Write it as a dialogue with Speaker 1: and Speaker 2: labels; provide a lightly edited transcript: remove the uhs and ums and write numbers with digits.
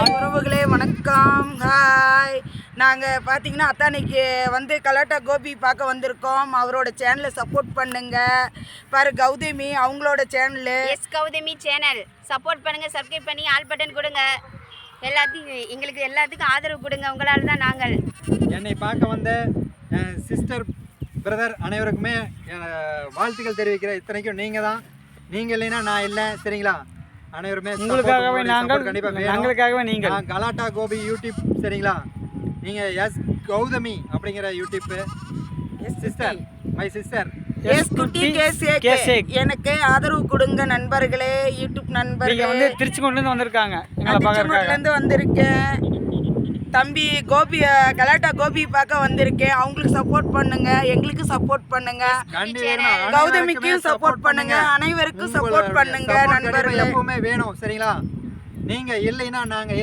Speaker 1: Hi உறவுகளே, வணக்கம். Hi. நாங்கள் பார்த்தீங்கன்னா அத்தானிக்கு வந்து கலாட்டா கோபி பார்க்க வந்திருக்கோம். அவரோட சேனலை சப்போர்ட் பண்ணுங்க. பாரு கௌதமி, அவங்களோட சேனலு
Speaker 2: கௌதமி சேனல் சப்போர்ட் பண்ணுங்க, சப்ஸ்கிரைப் பண்ணி ஆல் பட்டன் கொடுங்க. எங்களுக்கு எல்லாத்துக்கும் ஆதரவு கொடுங்க. உங்களால் தான் நாங்கள்.
Speaker 3: என்னை பார்க்க வந்த சிஸ்டர் பிரதர் அனைவருக்குமே வாழ்த்துக்கள் தெரிவிக்கிறேன். இத்தனைக்கும் நீங்கள் தான். நீங்கள் இல்லைன்னா நான் இல்லை, சரிங்களா? அனைவருமே
Speaker 4: உங்களுக்காகவே நாங்கள்,
Speaker 3: கண்டிப்பாக
Speaker 4: நாங்களுக்காகவே நீங்கள்.
Speaker 3: கலாட்டா கோபி யூடியூப், சரிங்களா? நீங்கள் கௌதமி அப்படிங்கிற யூடியூப் சிஸ்டர், மை சிஸ்டர்
Speaker 1: குட்டி எனக்கு ஆதரவு கொடுங்க நண்பர்களே, யூடியூப் நண்பர்களே.
Speaker 4: வந்து திருச்சிக்கோட்டிலேருந்து வந்திருக்காங்க,
Speaker 1: திருச்சிக்கோட்டிலேருந்து வந்திருக்கேன். தம்பி கோபி, கலாட்டா கோபி பார்க்க வந்திருக்கேன். அவங்களுக்கு சப்போர்ட் பண்ணுங்க, எங்களுக்கு சப்போர்ட் பண்ணுங்க, கௌதமிக்கும் சப்போர்ட் பண்ணுங்க, அனைவருக்கும் சப்போர்ட் பண்ணுங்க நண்பர்களே.
Speaker 3: எப்பவுமே வேணும், சரிங்களா? நீங்க இல்லைன்னா நாங்க